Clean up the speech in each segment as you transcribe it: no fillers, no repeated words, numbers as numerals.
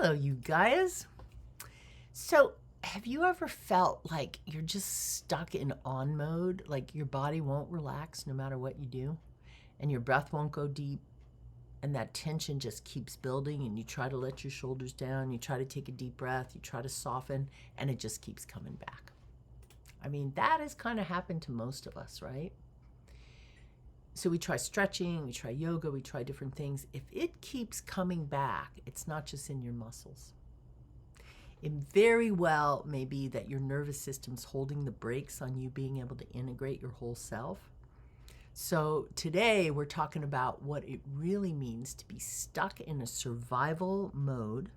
Hello, you guys. So, have you ever felt like you're just stuck in on mode? Like your body won't relax no matter what you do, and your breath won't go deep, and that tension just keeps building, and you try to let your shoulders down, you try to take a deep breath, you try to soften, and it just keeps coming back. I mean, that has kind of happened to most of us, right? So we try stretching, we try yoga, we try different things. If it keeps coming back, it's not just in your muscles. It very well may be that your nervous system's holding the brakes on you being able to integrate your whole self. So today we're talking about what it really means to be stuck in a survival mode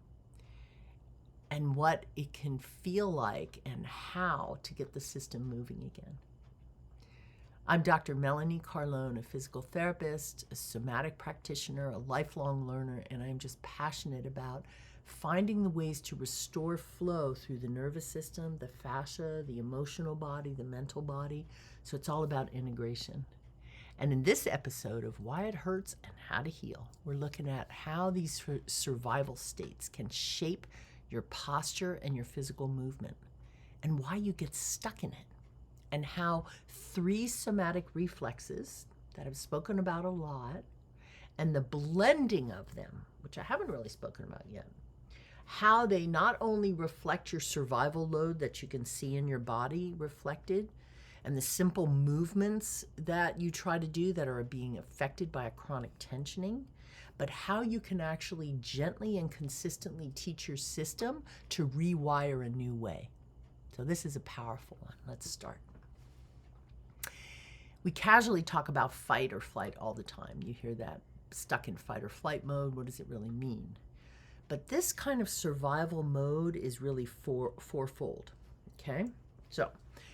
and what it can feel like and how to get the system moving again. I'm Dr. Melanie Carlone, a physical therapist, a somatic practitioner, a lifelong learner, and I'm just passionate about finding the ways to restore flow through the nervous system, the fascia, the emotional body, the mental body. So it's all about integration. And in this episode of Why It Hurts and How to Heal, we're looking at how these survival states can shape your posture and your physical movement, and why you get stuck in it, and how 3 somatic reflexes that I've spoken about a lot, and the blending of them, which I haven't really spoken about yet, how they not only reflect your survival load that you can see in your body reflected, and the simple movements that you try to do that are being affected by a chronic tensioning, but how you can actually gently and consistently teach your system to rewire a new way. So this is a powerful one. Let's start. We casually talk about fight or flight all the time. You hear that, stuck in fight or flight mode. What does it really mean? But this kind of survival mode is really fourfold, okay? So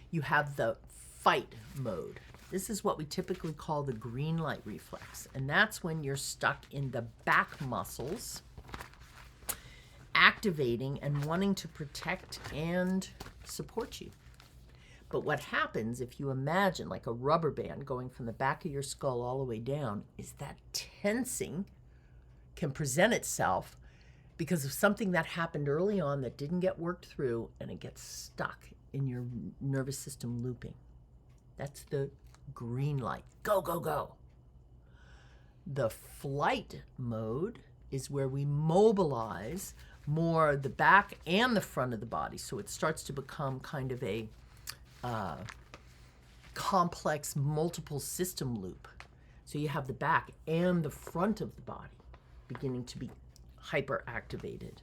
you have the fight mode. This is what we typically call the green light reflex, and that's when you're stuck in the back muscles, activating and wanting to protect and support you. But what happens if you imagine like a rubber band going from the back of your skull all the way down is that tensing can present itself because of something that happened early on that didn't get worked through, and it gets stuck in your nervous system looping. That's the green light. Go, go, go. The flight mode is where we mobilize more the back and the front of the body. So it starts to become kind of a complex multiple system loop. So you have the back and the front of the body beginning to be hyperactivated.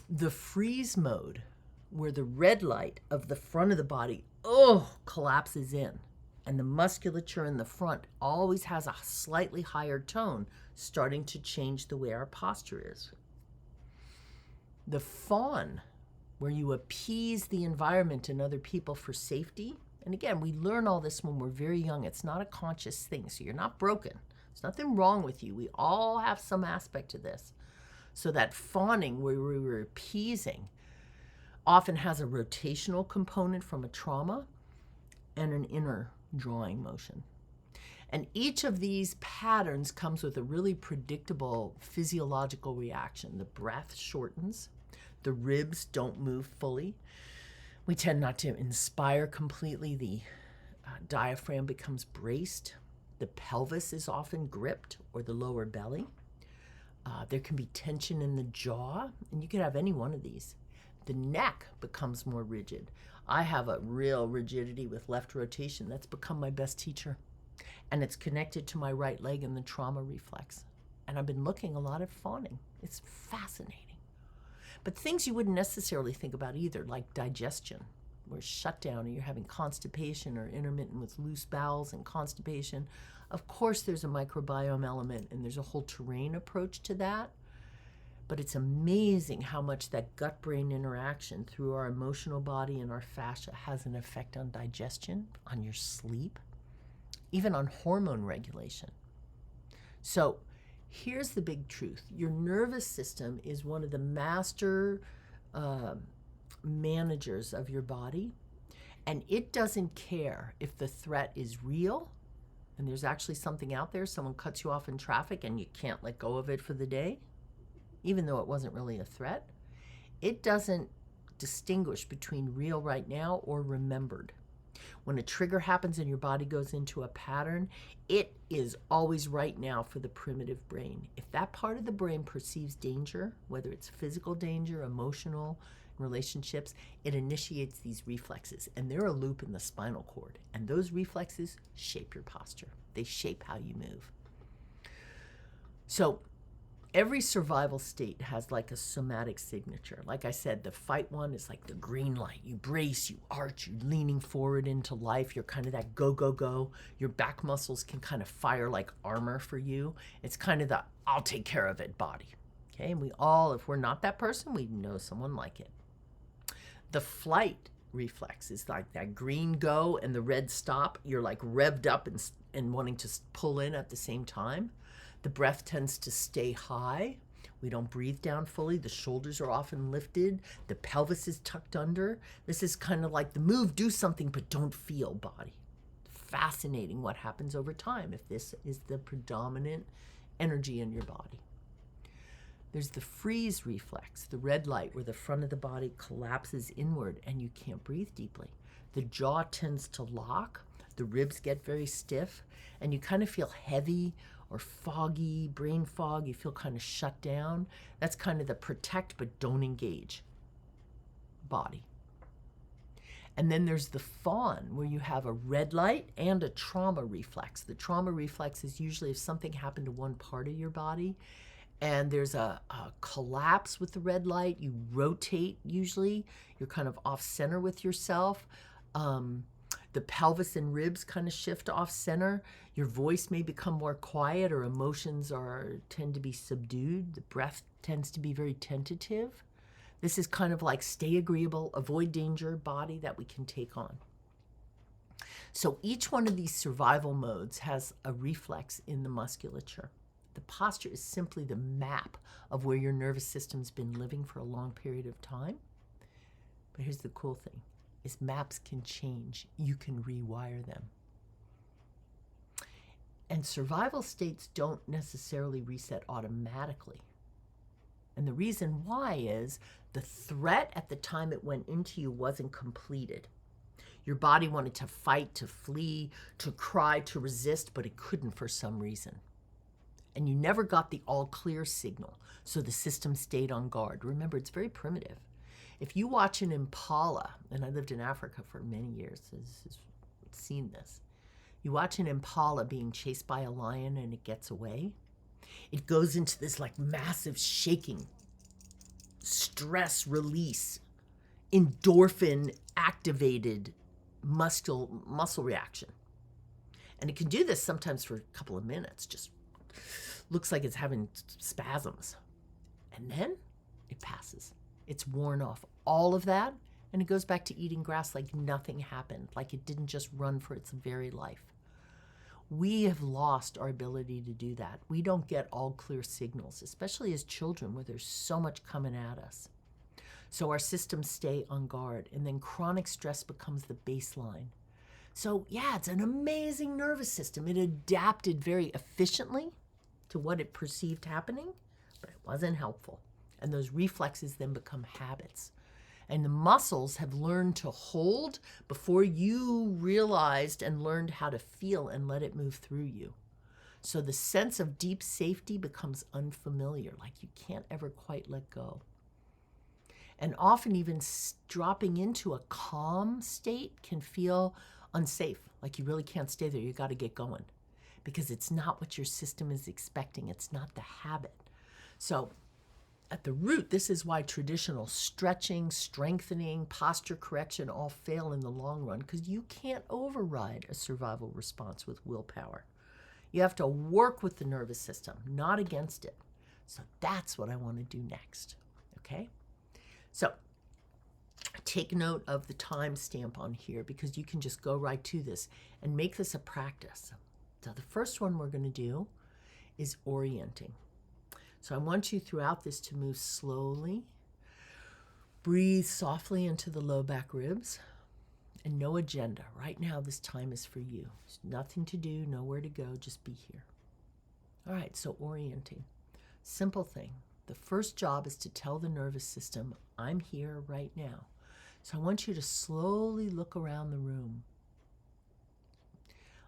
The freeze mode, where the red light of the front of the body collapses in, and the musculature in the front always has a slightly higher tone, starting to change the way our posture is. The fawn, where you appease the environment and other people for safety. And again, we learn all this when we're very young. It's not a conscious thing, so you're not broken. There's nothing wrong with you. We all have some aspect to this. So that fawning, where we were appeasing, often has a rotational component from a trauma and an inner drawing motion. And each of these patterns comes with a really predictable physiological reaction. The breath shortens. The ribs don't move fully. We tend not to inspire completely. The diaphragm becomes braced. The pelvis is often gripped, or the lower belly. There can be tension in the jaw, and you could have any one of these. The neck becomes more rigid. I have a real rigidity with left rotation. That's become my best teacher. And it's connected to my right leg and the trauma reflex. And I've been looking a lot at fawning. It's fascinating. But things you wouldn't necessarily think about either, like digestion, where shut down, or you're having constipation or intermittent with loose bowels and constipation. Of course, there's a microbiome element, and there's a whole terrain approach to that. But it's amazing how much that gut-brain interaction through our emotional body and our fascia has an effect on digestion, on your sleep, even on hormone regulation. So here's the big truth. Your nervous system is one of the master managers of your body, and it doesn't care if the threat is real and there's actually something out there. Someone cuts you off in traffic and you can't let go of it for the day. even though it wasn't really a threat. It doesn't distinguish between real right now or remembered. When a trigger happens and your body goes into a pattern, it is always right now for the primitive brain. If that part of the brain perceives danger, whether it's physical danger, emotional, relationships, it initiates these reflexes, and they're a loop in the spinal cord. And those reflexes shape your posture. They shape how you move. So every survival state has like a somatic signature. Like I said, the fight one is like the green light. You brace, you arch, you're leaning forward into life. You're kind of that go, go, go. Your back muscles can kind of fire like armor for you. It's kind of the I'll take care of it body. Okay, and we all, if we're not that person, we know someone like it. The flight reflex is like that green go and the red stop. You're like revved up and wanting to pull in at the same time. The breath tends to stay high. We don't breathe down fully. The shoulders are often lifted. The pelvis is tucked under. This is kind of like the move, do something, but don't feel body. Fascinating what happens over time if this is the predominant energy in your body. There's the freeze reflex, the red light where the front of the body collapses inward and you can't breathe deeply. The jaw tends to lock, the ribs get very stiff, and you kind of feel heavy or foggy, brain fog. You feel kind of shut down. That's kind of the protect but don't engage body. And then there's the fawn, where you have a red light and a trauma reflex. The trauma reflex is usually if something happened to one part of your body and there's a collapse with the red light, you rotate usually. You're kind of off center with yourself. The pelvis and ribs kind of shift off center. Your voice may become more quiet, or emotions tend to be subdued. The breath tends to be very tentative. This is kind of like stay agreeable, avoid danger body that we can take on. So each one of these survival modes has a reflex in the musculature. The posture is simply the map of where your nervous system's been living for a long period of time. But here's the cool thing, is maps can change. You can rewire them. And survival states don't necessarily reset automatically. And the reason why is the threat at the time it went into you wasn't completed. Your body wanted to fight, to flee, to cry, to resist, but it couldn't for some reason. And you never got the all clear signal, so the system stayed on guard. Remember, it's very primitive. If you watch an impala, and I lived in Africa for many years, I've seen this. You watch an impala being chased by a lion and it gets away. It goes into this like massive shaking, stress release, endorphin activated muscle reaction. And it can do this sometimes for a couple of minutes, just looks like it's having spasms. And then it passes. It's worn off all of that, and it goes back to eating grass like nothing happened, like it didn't just run for its very life. We have lost our ability to do that. We don't get all clear signals, especially as children where there's so much coming at us. So our systems stay on guard, and then chronic stress becomes the baseline. So yeah, it's an amazing nervous system. It adapted very efficiently to what it perceived happening, but it wasn't helpful. And those reflexes then become habits. And the muscles have learned to hold before you realized and learned how to feel and let it move through you. So the sense of deep safety becomes unfamiliar, like you can't ever quite let go. And often even dropping into a calm state can feel unsafe, like you really can't stay there, you got to get going. Because it's not what your system is expecting, it's not the habit. So at the root, this is why traditional stretching, strengthening, posture correction all fail in the long run, because you can't override a survival response with willpower. You have to work with the nervous system, not against it. So that's what I want to do next, okay? So take note of the time stamp on here, because you can just go right to this and make this a practice. So the first one we're going to do is orienting. So I want you throughout this to move slowly. Breathe softly into the low back ribs. And no agenda. Right now, this time is for you. There's nothing to do, nowhere to go, just be here. All right, so orienting. Simple thing. The first job is to tell the nervous system, I'm here right now. So I want you to slowly look around the room.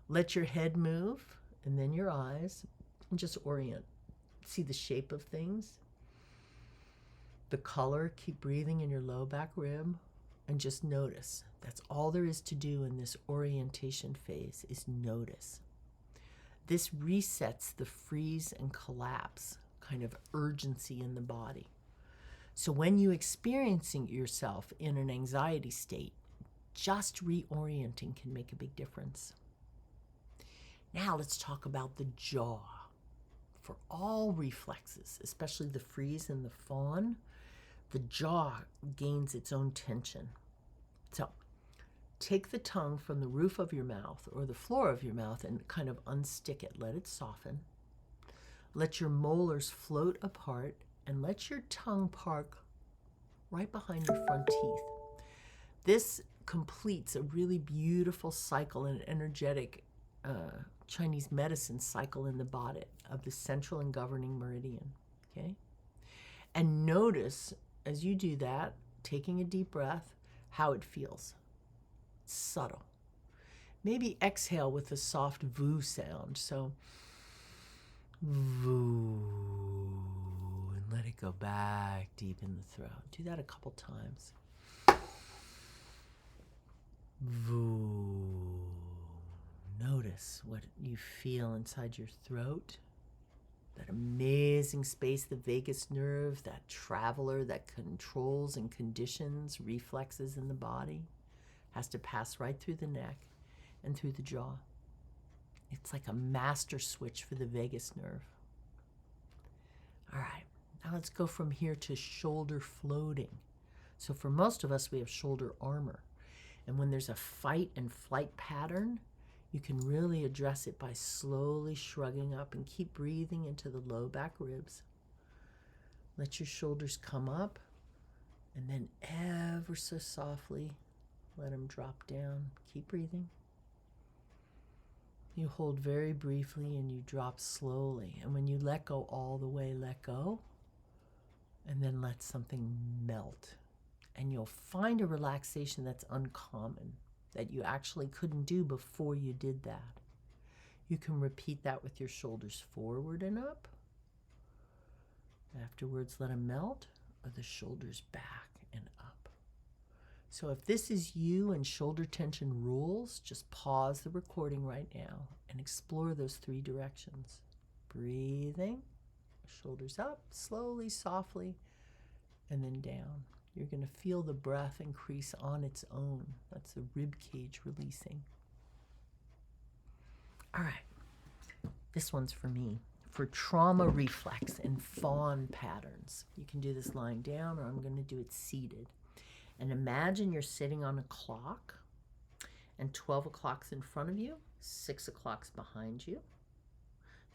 Let your head move, and then your eyes, and just orient. See the shape of things, the color. Keep breathing in your low back rib, and just notice. That's all there is to do in this orientation phase, is notice. This resets the freeze and collapse kind of urgency in the body. So when you experiencing yourself in an anxiety state, just reorienting can make a big difference. Now let's talk about the jaw. For all reflexes, especially the freeze and the fawn, the jaw gains its own tension. So take the tongue from the roof of your mouth or the floor of your mouth and kind of unstick it. Let it soften. Let your molars float apart and let your tongue park right behind your front teeth. This completes a really beautiful cycle, an energetic Chinese medicine cycle in the body of the central and governing meridian. Okay? And notice as you do that, taking a deep breath, how it feels. It's subtle. Maybe exhale with a soft voo sound. So voo, and let it go back deep in the throat. Do that a couple times. Voo. Notice what you feel inside your throat. That amazing space, the vagus nerve, that traveler that controls and conditions reflexes in the body, has to pass right through the neck and through the jaw. It's like a master switch for the vagus nerve. All right, now let's go from here to shoulder floating. So for most of us, we have shoulder armor. And when there's a fight and flight pattern, you can really address it by slowly shrugging up and keep breathing into the low back ribs. Let your shoulders come up and then ever so softly let them drop down. Keep breathing. You hold very briefly and you drop slowly. And when you let go all the way, let go. And then let something melt. And you'll find a relaxation that's uncommon, that you actually couldn't do before you did that. You can repeat that with your shoulders forward and up. Afterwards, let them melt, or the shoulders back and up. So if this is you and shoulder tension rules, just pause the recording right now and explore those three directions. Breathing, shoulders up, slowly, softly, and then down. You're going to feel the breath increase on its own. That's the rib cage releasing. All right, this one's for me. For trauma reflex and fawn patterns. You can do this lying down, or I'm going to do it seated. And imagine you're sitting on a clock, and 12 o'clock's in front of you, 6 o'clock's behind you,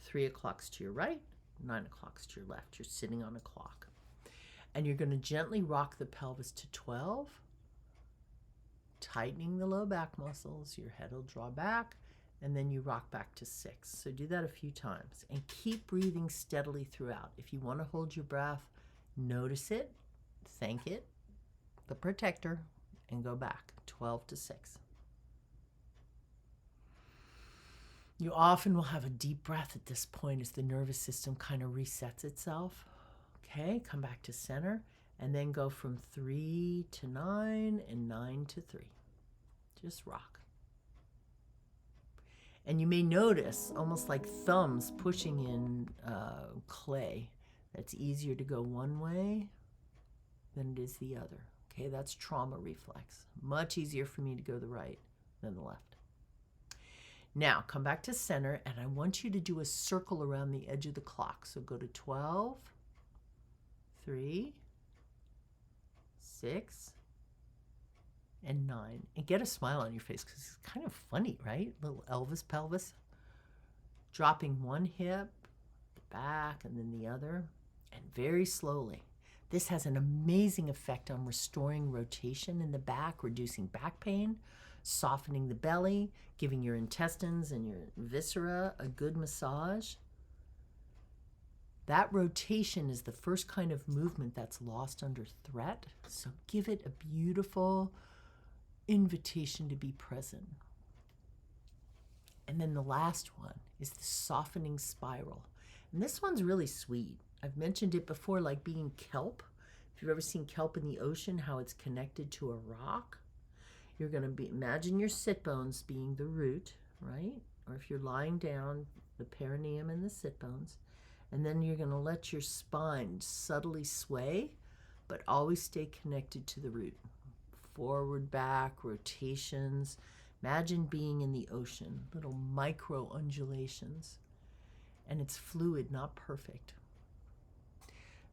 3 o'clock's to your right, 9 o'clock's to your left. You're sitting on a clock. And you're going to gently rock the pelvis to 12, tightening the low back muscles. Your head will draw back, and then you rock back to 6. So do that a few times, and keep breathing steadily throughout. If you want to hold your breath, notice it, thank it, the protector, and go back, 12 to 6. You often will have a deep breath at this point as the nervous system kind of resets itself. Okay, come back to center, and then go from 3 to 9 and 9 to 3. Just rock. And you may notice almost like thumbs pushing in clay. That's easier to go one way than it is the other. Okay, that's trauma reflex. Much easier for me to go the right than the left. Now, come back to center, and I want you to do a circle around the edge of the clock. So go to 12, 3, 6, and 9. And get a smile on your face because it's kind of funny, right? Little Elvis pelvis. Dropping one hip, back, and then the other, and very slowly. This has an amazing effect on restoring rotation in the back, reducing back pain, softening the belly, giving your intestines and your viscera a good massage. That rotation is the first kind of movement that's lost under threat. So give it a beautiful invitation to be present. And then the last one is the softening spiral. And this one's really sweet. I've mentioned it before, like being kelp. If you've ever seen kelp in the ocean, how it's connected to a rock, you're going to imagine your sit bones being the root, right? Or if you're lying down, the perineum and the sit bones. And then you're going to let your spine subtly sway, but always stay connected to the root. Forward, back, rotations. Imagine being in the ocean, little micro undulations. And it's fluid, not perfect.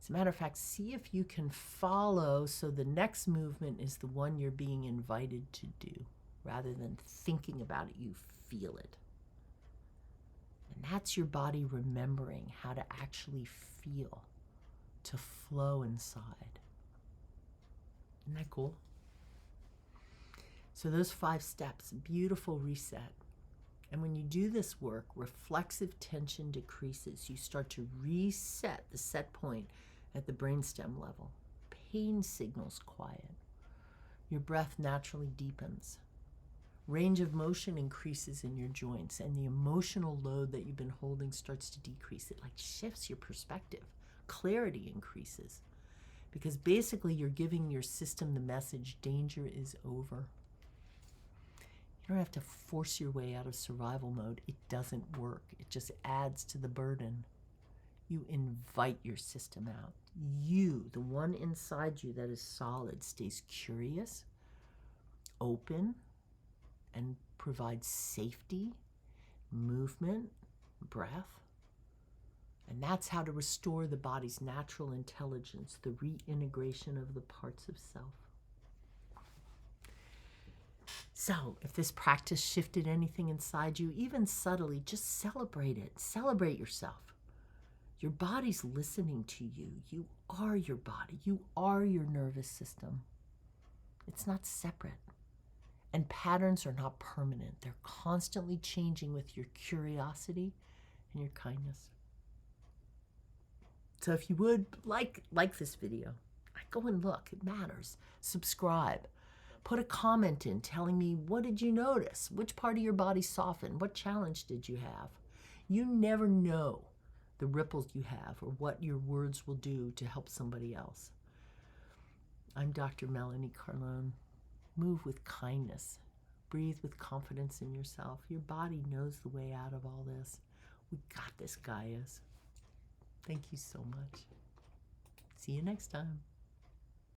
As a matter of fact, see if you can follow so the next movement is the one you're being invited to do. Rather than thinking about it, you feel it. And that's your body remembering how to actually feel, to flow inside. Isn't that cool? So those 5 steps, beautiful reset. And when you do this work, reflexive tension decreases. You start to reset the set point at the brainstem level. Pain signals quiet. Your breath naturally deepens. Range of motion increases in your joints, and the emotional load that you've been holding starts to decrease. It like shifts your perspective. Clarity increases. Because basically you're giving your system the message, danger is over. You don't have to force your way out of survival mode. It doesn't work. It just adds to the burden. You invite your system out. You, the one inside you that is solid, stays curious, open, and provides safety, movement, breath. And that's how to restore the body's natural intelligence, the reintegration of the parts of self. So if this practice shifted anything inside you, even subtly, just celebrate it. Celebrate yourself. Your body's listening to you. You are your body. You are your nervous system. It's not separate. And patterns are not permanent. They're constantly changing with your curiosity and your kindness. So if you would like this video, go and look. It matters. Subscribe. Put a comment in telling me, what did you notice? Which part of your body softened? What challenge did you have? You never know the ripples you have or what your words will do to help somebody else. I'm Dr. Melanie Carlone. Move with kindness. Breathe with confidence in yourself. Your body knows the way out of all this. We got this, Gaias. Thank you so much. See you next time.